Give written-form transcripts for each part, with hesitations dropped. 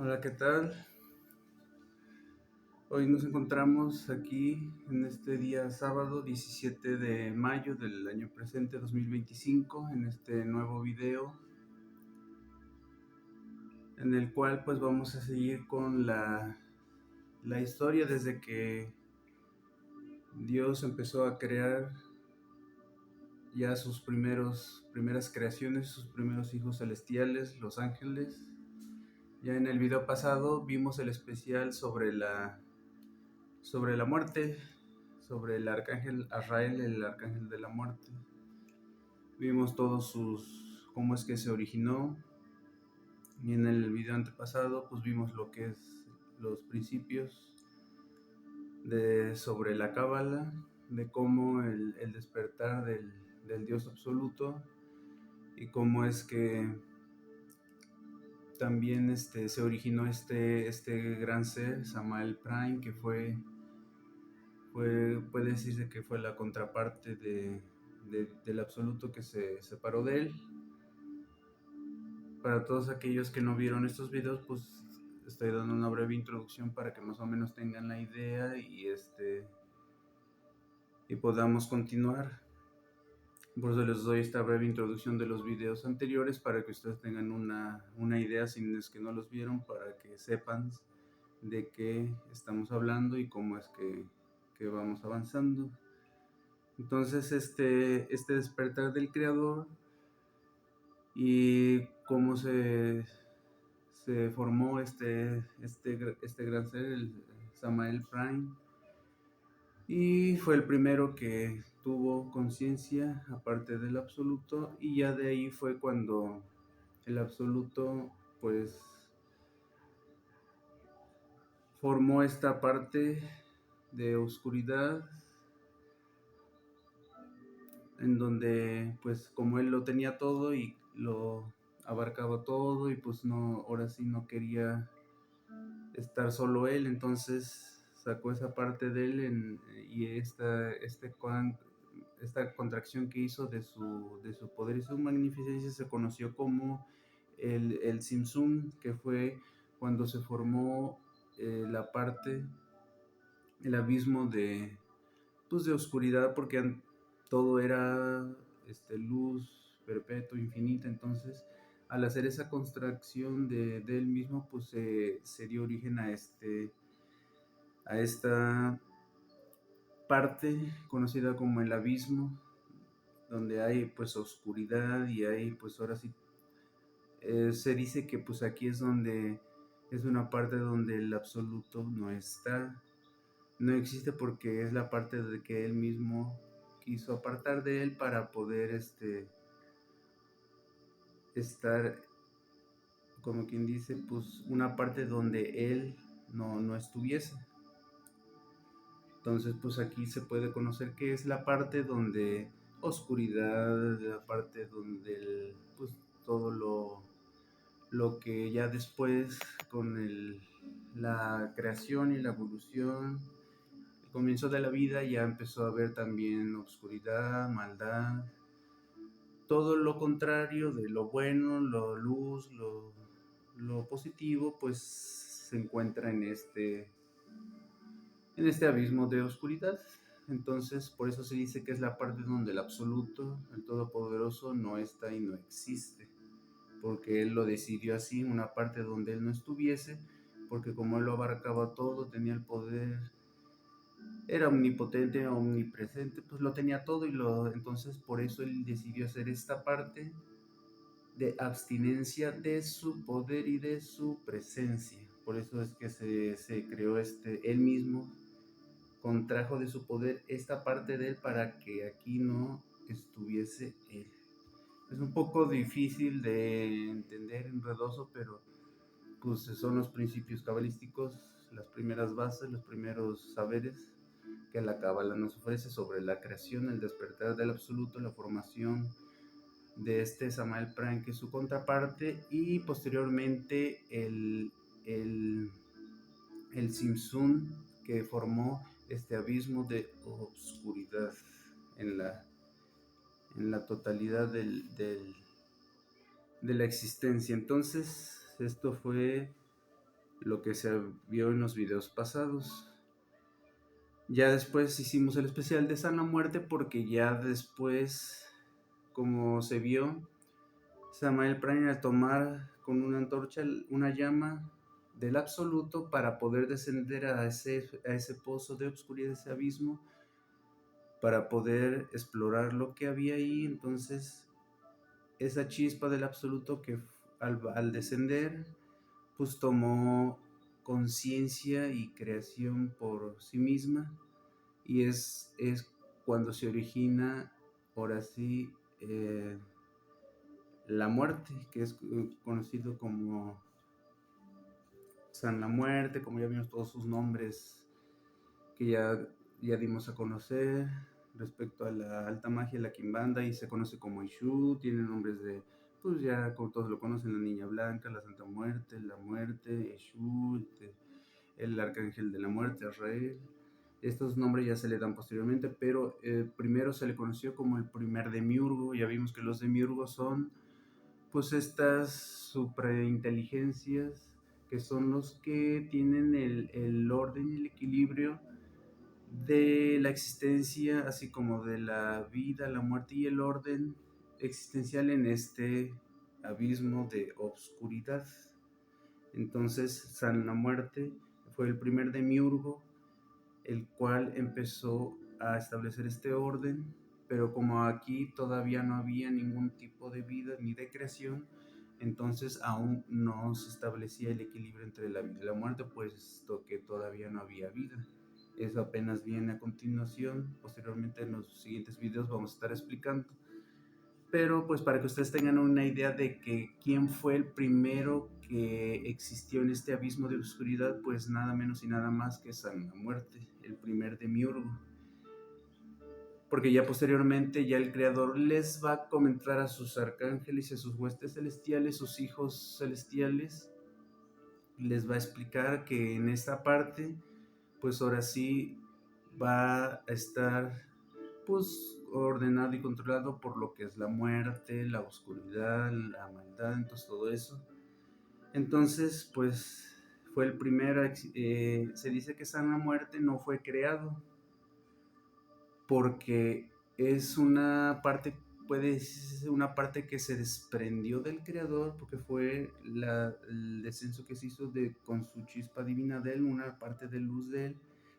Hola, ¿qué tal? Hoy nos encontramos aquí en este día sábado 17 de mayo del año presente 2025 en este nuevo video en el cual pues vamos a seguir con la historia desde que Dios empezó a crear ya sus primeras creaciones, sus primeros hijos celestiales, los ángeles. Ya en el video pasado vimos el especial sobre la muerte, sobre el arcángel Azrael, el arcángel de la muerte. Vimos cómo es que se originó, y en el video antepasado pues vimos lo que es los principios sobre la cábala, de cómo el despertar del Dios absoluto, y cómo es que también se originó este gran ser, Samael Prime, que puede decirse que fue la contraparte del absoluto que se separó de él. Para todos aquellos que no vieron estos videos, pues estoy dando una breve introducción para que más o menos tengan la idea y podamos continuar. Por eso les doy esta breve introducción de los videos anteriores para que ustedes tengan una idea, si es que no los vieron, para que sepan de qué estamos hablando y cómo es que vamos avanzando. Entonces, este despertar del creador y cómo se formó este gran ser, el Samael Prime, y fue el primero que tuvo conciencia aparte del absoluto, y ya de ahí fue cuando el absoluto pues formó esta parte de oscuridad, en donde pues como él lo tenía todo y lo abarcaba todo, y pues no, ahora sí no quería estar solo él, entonces sacó esa parte de él y esta contracción que hizo de su poder y su magnificencia se conoció como el Simsum, que fue cuando se formó la parte, el abismo de oscuridad, porque todo era luz perpetua, infinita. Entonces, al hacer esa contracción de él mismo, pues se dio origen a esta parte conocida como el abismo, donde hay pues oscuridad, y hay pues ahora sí, se dice que pues aquí es una parte donde el absoluto no existe, porque es la parte de que él mismo quiso apartar de él para poder estar, como quien dice, pues una parte donde él no estuviese. Entonces pues aquí se puede conocer que es la parte donde oscuridad, la parte donde pues todo lo que ya después con la creación y la evolución, el comienzo de la vida, ya empezó a haber también oscuridad, maldad, todo lo contrario de lo bueno, lo luz, lo positivo, pues se encuentra en este abismo de oscuridad. Entonces, por eso se dice que es la parte donde el absoluto, el todopoderoso, no está y no existe, porque él lo decidió así, una parte donde él no estuviese, porque como él lo abarcaba todo, tenía el poder, era omnipotente, omnipresente, pues lo tenía todo, entonces por eso él decidió hacer esta parte de abstinencia de su poder y de su presencia. Por eso es que se creó él mismo contrajo de su poder esta parte de él para que aquí no estuviese él. Es un poco difícil de entender, enredoso, pero pues son los principios cabalísticos, las primeras bases, los primeros saberes que la cábala nos ofrece sobre la creación, el despertar del absoluto, la formación de Samael Prime, que es su contraparte, y posteriormente el Simsum, que formó este abismo de oscuridad en la totalidad de la existencia. Entonces, esto fue lo que se vio en los videos pasados. Ya después hicimos el especial de San la Muerte porque ya después, como se vio, Samael Prime al tomar con una antorcha una llama del absoluto para poder descender a ese pozo de oscuridad, ese abismo, para poder explorar lo que había ahí. Entonces esa chispa del absoluto que al descender pues tomó conciencia y creación por sí misma, y es cuando se origina, ahora sí, la muerte, que es conocido como San la Muerte, como ya vimos todos sus nombres que ya dimos a conocer respecto a la alta magia, la Kimbanda, y se conoce como Ishu, tiene nombres de, pues ya como todos lo conocen, la Niña Blanca, la Santa Muerte, la Muerte, Ishu, el Arcángel de la Muerte, Israel. Estos nombres ya se le dan posteriormente, pero primero se le conoció como el primer demiurgo. Ya vimos que los demiurgos son pues estas suprainteligencias que son los que tienen el orden y el equilibrio de la existencia, así como de la vida, la muerte y el orden existencial en este abismo de obscuridad. Entonces, San la Muerte fue el primer demiurgo, el cual empezó a establecer este orden, pero como aquí todavía no había ningún tipo de vida ni de creación, entonces aún no se establecía el equilibrio entre la vida y la muerte, puesto que todavía no había vida. Eso apenas viene a continuación. Posteriormente en los siguientes videos vamos a estar explicando. Pero pues para que ustedes tengan una idea de que quién fue el primero que existió en este abismo de oscuridad, pues nada menos y nada más que San la Muerte, el primer demiurgo. Porque ya posteriormente ya el creador les va a comentar a sus arcángeles y a sus huestes celestiales, sus hijos celestiales, les va a explicar que en esta parte, pues ahora sí va a estar pues ordenado y controlado por lo que es la muerte, la oscuridad, la maldad, entonces todo eso. Entonces, pues fue el primero, se dice que San la Muerte no fue creado porque es una parte, puede decirse una parte que se desprendió del creador, porque fue el descenso que se hizo con su chispa divina de él, una parte de luz de él,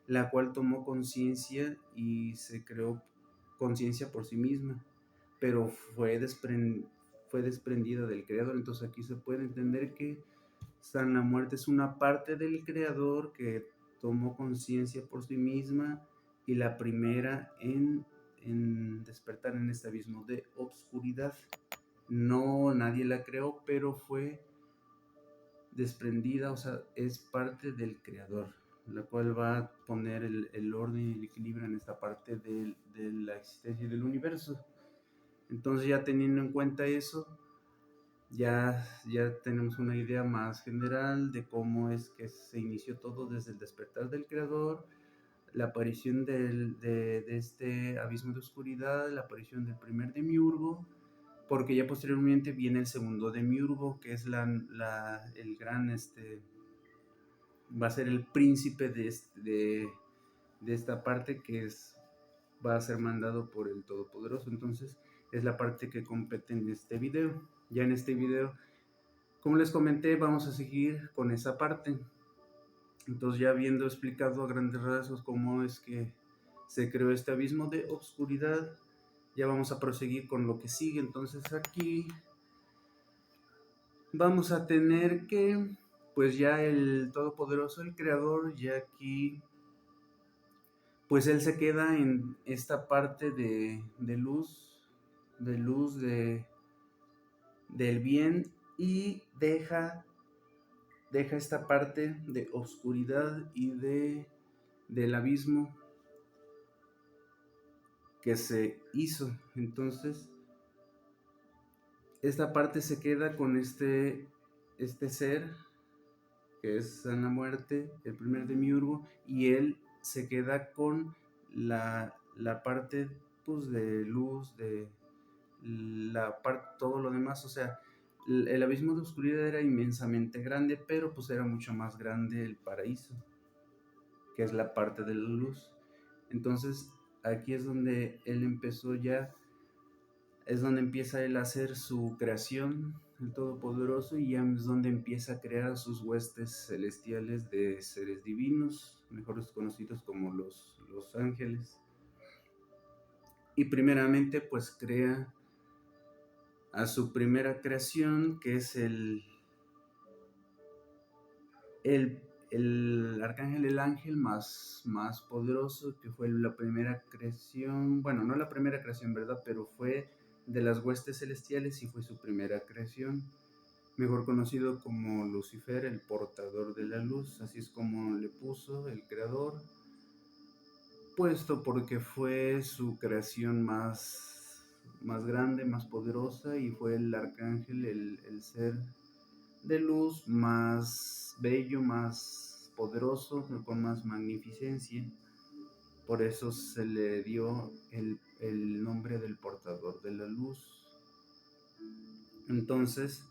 la cual tomó conciencia y se creó conciencia por sí misma, pero fue desprendida del creador. Entonces aquí se puede entender que San la Muerte es una parte del creador que tomó conciencia por sí misma, y la primera en despertar en este abismo de obscuridad. No, nadie la creó, pero fue desprendida, o sea, es parte del creador, la cual va a poner el orden y el equilibrio en esta parte de la existencia del universo. Entonces, ya teniendo en cuenta eso, ya tenemos una idea más general de cómo es que se inició todo desde el despertar del creador, la aparición de este abismo de oscuridad, la aparición del primer demiurgo, porque ya posteriormente viene el segundo demiurgo, que es el gran, va a ser el príncipe de esta parte, que va a ser mandado por el Todopoderoso. Entonces es la parte que compete en este video. Ya en este video, como les comenté, vamos a seguir con esa parte. Entonces, ya habiendo explicado a grandes rasgos cómo es que se creó este abismo de obscuridad, ya vamos a proseguir con lo que sigue. Entonces aquí vamos a tener que, pues ya el Todopoderoso, el Creador, ya aquí, pues él se queda en esta parte de luz del bien, y deja esta parte de oscuridad y del abismo que se hizo. Entonces, esta parte se queda con este ser, que es San la Muerte, el primer demiurgo, y él se queda con la parte pues de luz, de la parte, todo lo demás, o sea, El abismo de oscuridad era inmensamente grande, pero pues era mucho más grande el paraíso, que es la parte de la luz. Entonces aquí es donde él empezó ya, es donde empieza él a hacer su creación, el Todopoderoso, y ya es donde empieza a crear a sus huestes celestiales de seres divinos, mejores conocidos como los ángeles. Y primeramente pues crea a su primera creación, que es el arcángel, el ángel más poderoso, que fue la primera creación, bueno, no la primera creación, ¿verdad? Pero fue de las huestes celestiales y fue su primera creación, mejor conocido como Lucifer, el portador de la luz, así es como le puso el creador, puesto porque fue su creación más grande, más poderosa, y fue el arcángel, el ser de luz más bello, más poderoso, con más magnificencia. Por eso se le dio el nombre del portador de la luz. Entonces,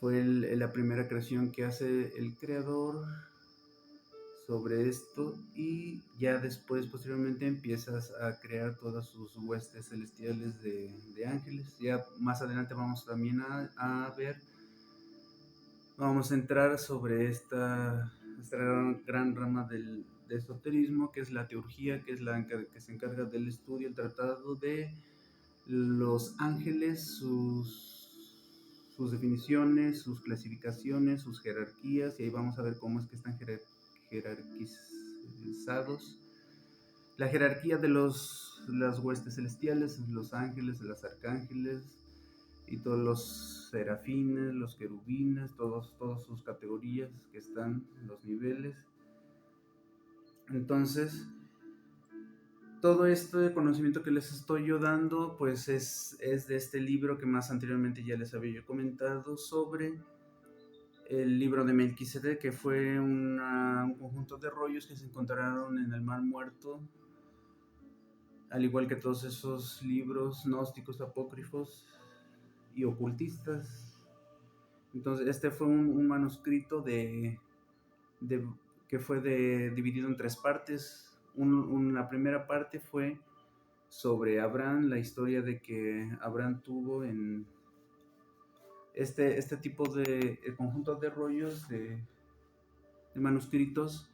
fue la primera creación que hace el creador sobre esto, y ya después, posteriormente, empiezas a crear todas sus huestes celestiales de ángeles. Ya más adelante vamos también a ver, vamos a entrar sobre esta gran rama de esoterismo, que es la teurgía, que es la que se encarga del estudio, el tratado de los ángeles, sus definiciones, sus clasificaciones, sus jerarquías, y ahí vamos a ver cómo es que están jerarquizados. La jerarquía de las huestes celestiales, los ángeles, los arcángeles y todos los serafines, los querubines, todas sus categorías que están en los niveles. Entonces, todo este conocimiento que les estoy yo dando, pues es de este libro que más anteriormente ya les había yo comentado, sobre el libro de Melquisedec, que fue un conjunto de rollos que se encontraron en el Mar Muerto, al igual que todos esos libros gnósticos, apócrifos y ocultistas. Entonces, este fue un manuscrito de que fue dividido en tres partes. La primera parte fue sobre Abraham, la historia de que Abraham tuvo en este tipo de conjuntos de rollos de manuscritos.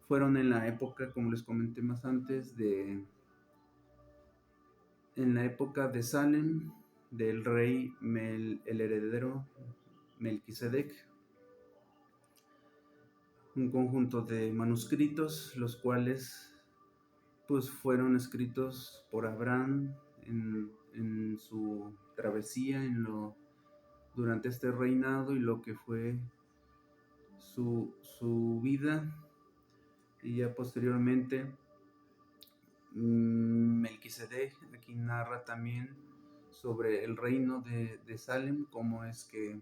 Fueron en la época, como les comenté más antes, en la época de Salem, del rey el heredero Melquisedec, un conjunto de manuscritos, los cuales pues fueron escritos por Abraham en su travesía, durante este reinado, y lo que fue su vida. Y ya posteriormente Melquisedec aquí narra también sobre el reino de Salem, cómo es que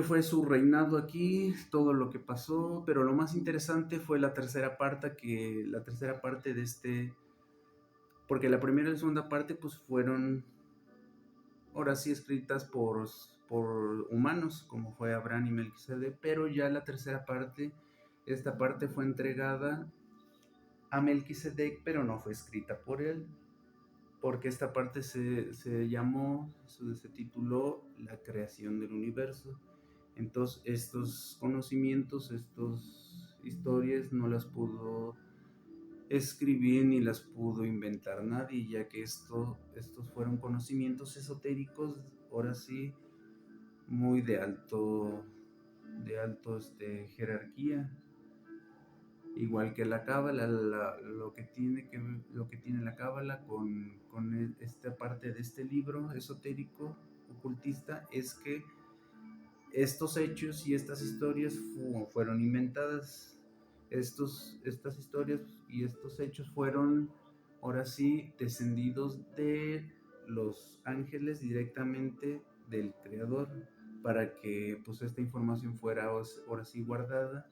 fue su reinado aquí, todo lo que pasó, pero lo más interesante fue la tercera parte, de este, porque la primera y la segunda parte pues fueron ahora sí escritas por humanos, como fue Abraham y Melquisedec, pero ya la tercera parte, esta parte fue entregada a Melquisedec, pero no fue escrita por él, porque esta parte se tituló La creación del universo. Entonces estos conocimientos, estas historias no las pudo escribir ni las pudo inventar nadie, ya que estos fueron conocimientos esotéricos, ahora sí, muy jerarquía, igual que la cábala. Lo que tiene la cábala con esta parte de este libro esotérico ocultista es que estos hechos y estas historias fueron inventadas. Estas historias y estos hechos fueron ahora sí descendidos de los ángeles directamente del creador, para que pues esta información fuera ahora sí guardada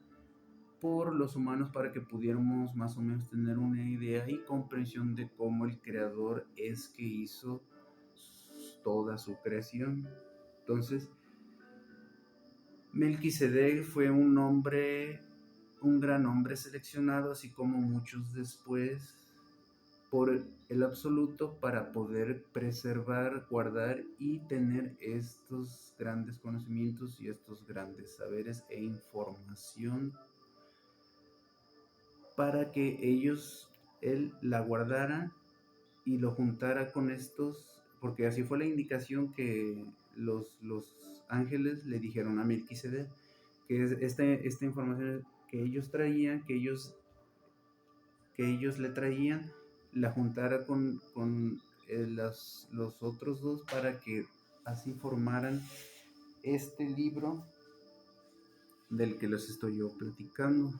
por los humanos, para que pudiéramos más o menos tener una idea y comprensión de cómo el creador es que hizo toda su creación. Entonces, Melquisedec fue un hombre, un gran hombre seleccionado, así como muchos después, por el absoluto para poder preservar, guardar y tener estos grandes conocimientos y estos grandes saberes e información para que él la guardara y lo juntara con estos, porque así fue la indicación que los ángeles le dijeron a Melquisedec, que es esta información que ellos traían, que ellos le traían, la juntara con los otros dos para que así formaran este libro del que les estoy yo platicando.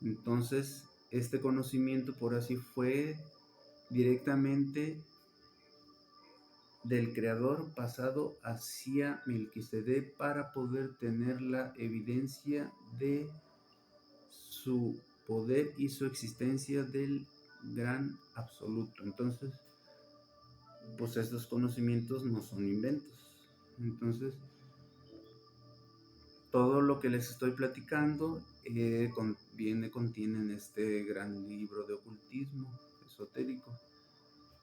Entonces, este conocimiento, por así fue directamente del creador pasado hacia Melquisedec para poder tener la evidencia de su poder y su existencia del gran absoluto. Entonces, pues estos conocimientos no son inventos. Entonces, todo lo que les estoy platicando contiene este gran libro de ocultismo esotérico.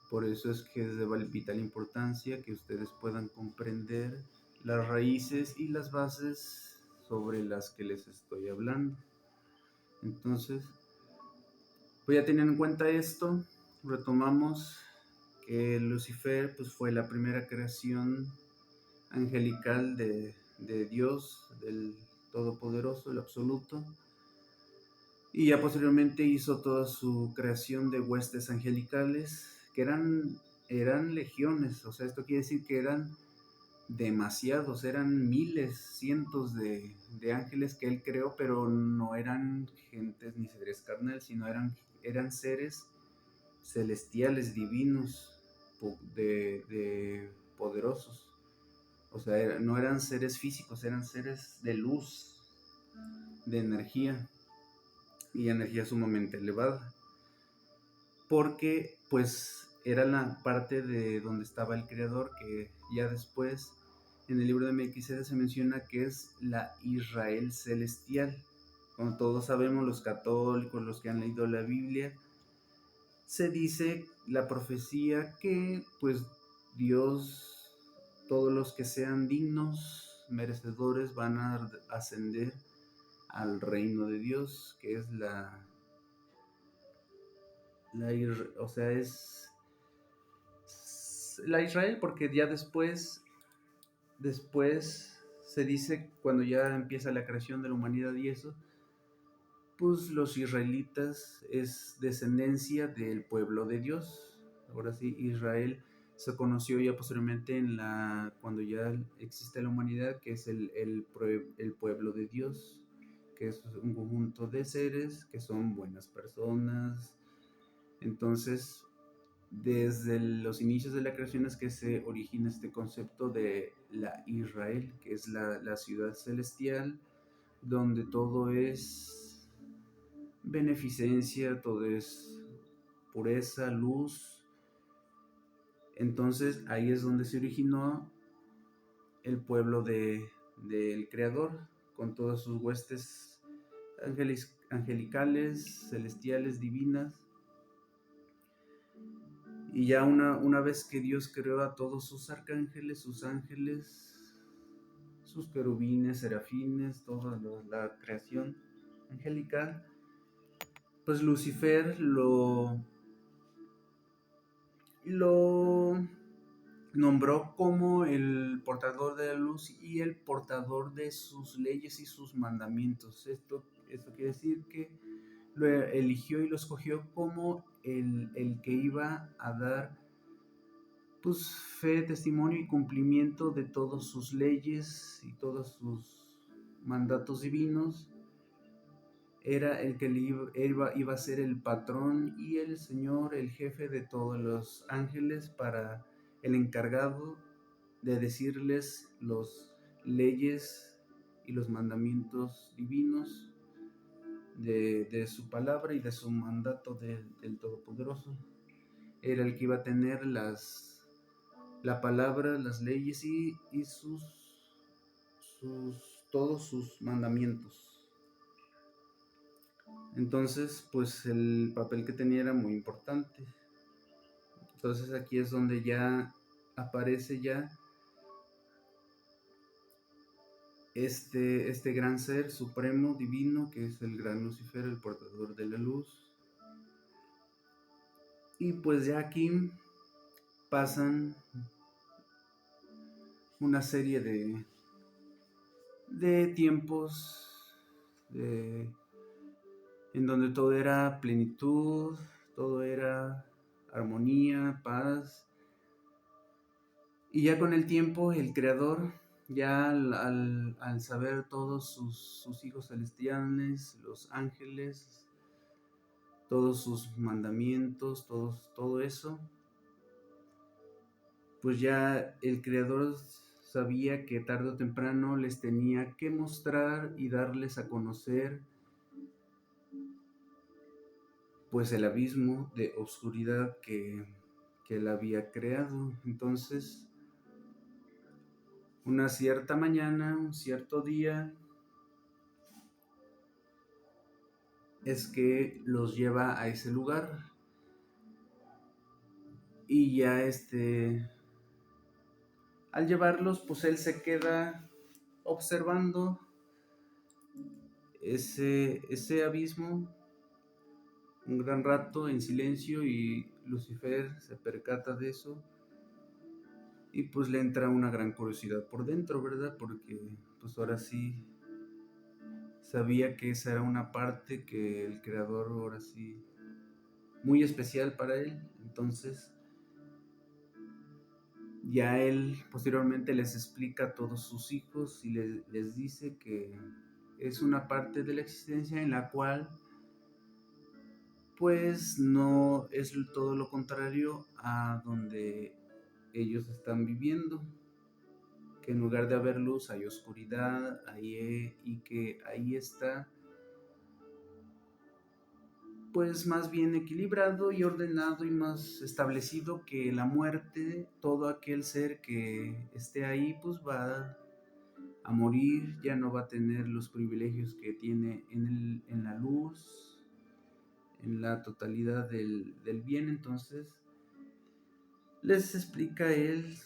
Por eso es que es de vital importancia que ustedes puedan comprender las raíces y las bases sobre las que les estoy hablando. Entonces, pues ya teniendo en cuenta esto, retomamos que Lucifer pues, fue la primera creación angelical de Dios, del Todopoderoso, el Absoluto, y ya posteriormente hizo toda su creación de huestes angelicales, que eran legiones. O sea, esto quiere decir que eran demasiados, eran miles, cientos de ángeles que él creó, pero no eran gentes ni seres carnales, sino eran seres celestiales, divinos, de poderosos. O sea, no eran seres físicos, eran seres de luz, de energía, y energía sumamente elevada. Porque pues era la parte de donde estaba el creador, que ya después en el libro de Melquisedec se menciona que es la Israel celestial. Como todos sabemos, los católicos, los que han leído la Biblia, se dice la profecía que pues Dios, todos los que sean dignos, merecedores, van a ascender al reino de Dios, que es o sea, es la Israel, porque ya después se dice, cuando ya empieza la creación de la humanidad y eso, pues los israelitas es descendencia del pueblo de Dios. Ahora sí, Israel se conoció ya posteriormente cuando ya existe la humanidad, que es el pueblo de Dios, que es un conjunto de seres que son buenas personas. Entonces, desde los inicios de la creación es que se origina este concepto de la Israel, que es la ciudad celestial, donde todo es beneficencia, todo es pureza, luz. Entonces ahí es donde se originó el pueblo del Creador, con todas sus huestes angelicales, celestiales, divinas. Y ya una vez que Dios creó a todos sus arcángeles, sus ángeles, sus querubines, serafines, toda la creación angelical, pues Lucifer lo nombró como el portador de la luz y el portador de sus leyes y sus mandamientos. Esto quiere decir que lo eligió y lo escogió como el que iba a dar pues fe, testimonio y cumplimiento de todas sus leyes y todos sus mandatos divinos. Era el que iba a ser el patrón y el señor, el jefe de todos los ángeles, para el encargado de decirles las leyes y los mandamientos divinos de su palabra y de su mandato del Todopoderoso. Era el que iba a tener la palabra, las leyes y todos sus mandamientos. Entonces, pues el papel que tenía era muy importante. Entonces aquí es donde ya aparece ya este gran ser supremo, divino, que es el gran Lucifer, el portador de la luz. Y pues ya aquí pasan una serie de tiempos en donde todo era plenitud, todo era armonía, paz. Y ya con el tiempo el Creador, ya al saber todos sus hijos celestiales, los ángeles, todos sus mandamientos, todo eso, pues ya el Creador sabía que tarde o temprano les tenía que mostrar y darles a conocer pues el abismo de oscuridad que él había creado. Entonces, una cierta mañana, un cierto día, es que los lleva a ese lugar y ya al llevarlos, pues él se queda observando ese abismo un gran rato en silencio y Lucifer se percata de eso y pues le entra una gran curiosidad por dentro, ¿verdad? Porque pues ahora sí sabía que esa era una parte que el creador ahora sí muy especial para él. Entonces ya él posteriormente les explica a todos sus hijos y les dice que es una parte de la existencia en la cual pues no es todo lo contrario a donde ellos están viviendo, que en lugar de haber luz hay oscuridad, y que ahí está pues más bien equilibrado y ordenado y más establecido que la muerte, todo aquel ser que esté ahí pues va a morir, ya no va a tener los privilegios que tiene en la luz, en la totalidad del bien. Entonces les explica él,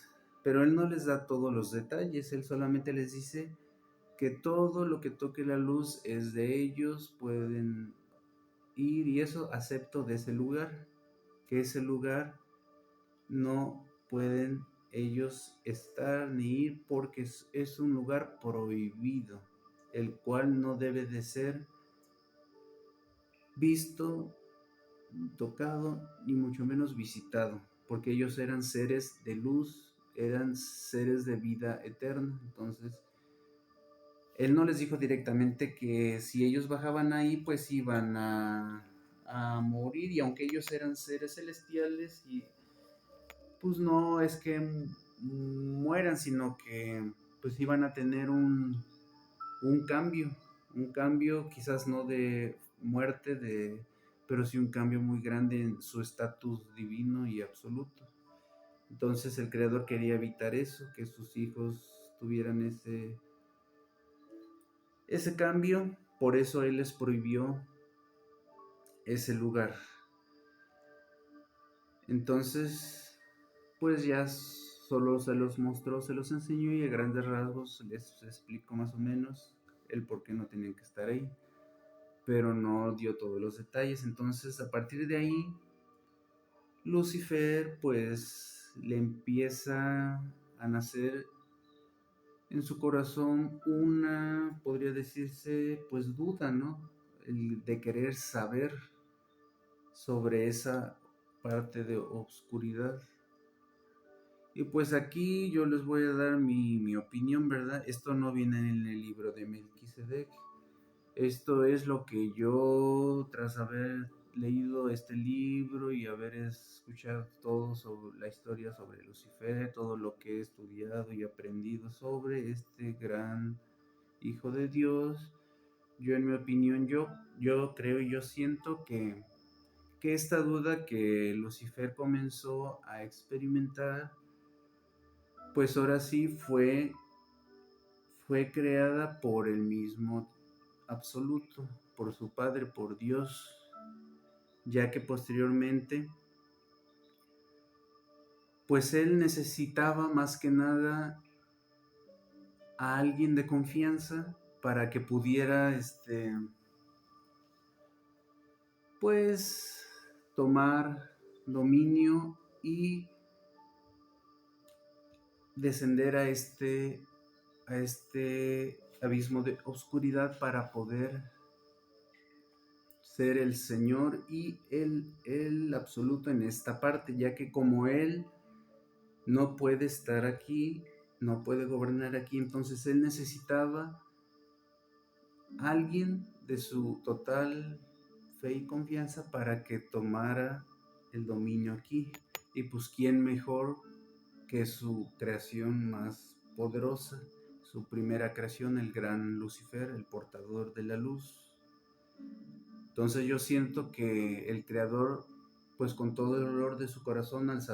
pero él no les da todos los detalles, él solamente les dice que todo lo que toque la luz es de ellos, pueden ir y eso acepto de ese lugar, que ese lugar no pueden ellos estar ni ir porque es un lugar prohibido, el cual no debe de ser visto, tocado, ni mucho menos visitado, porque ellos eran seres de luz, eran seres de vida eterna. Entonces, él no les dijo directamente que si ellos bajaban ahí, pues iban a morir, y aunque ellos eran seres celestiales, y pues no es que mueran, sino que pues iban a tener un cambio, un cambio quizás no de muerte, pero sí un cambio muy grande en su estatus divino y absoluto. Entonces el creador quería evitar eso, que sus hijos tuvieran ese cambio, por eso él les prohibió ese lugar. Entonces, pues ya solo se los mostró, se los enseñó y a grandes rasgos les explicó más o menos el por qué no tenían que estar ahí, pero no dio todos los detalles. Entonces, a partir de ahí, Lucifer pues le empieza a nacer en su corazón una, podría decirse, pues duda, ¿no? El de querer saber sobre esa parte de obscuridad. Y pues aquí yo les voy a dar mi opinión, ¿verdad? Esto no viene en el libro de Melquisedec. Esto es lo que yo, tras haber leído este libro y haber escuchado todo sobre la historia sobre Lucifer, todo lo que he estudiado y aprendido sobre este gran hijo de Dios, yo en mi opinión, yo creo y yo siento que esta duda que Lucifer comenzó a experimentar pues ahora sí fue creada por el mismo absoluto, por su Padre, por Dios, ya que posteriormente, pues él necesitaba más que nada a alguien de confianza para que pudiera, pues, tomar dominio y descender a este abismo de oscuridad para poder ser el Señor y el absoluto en esta parte, ya que como Él no puede estar aquí, no puede gobernar aquí, entonces Él necesitaba a alguien de su total fe y confianza para que tomara el dominio aquí. Y pues quién mejor que su creación más poderosa, su primera creación, el gran Lucifer, el portador de la luz. Entonces yo siento que el creador, pues con todo el dolor de su corazón, al saber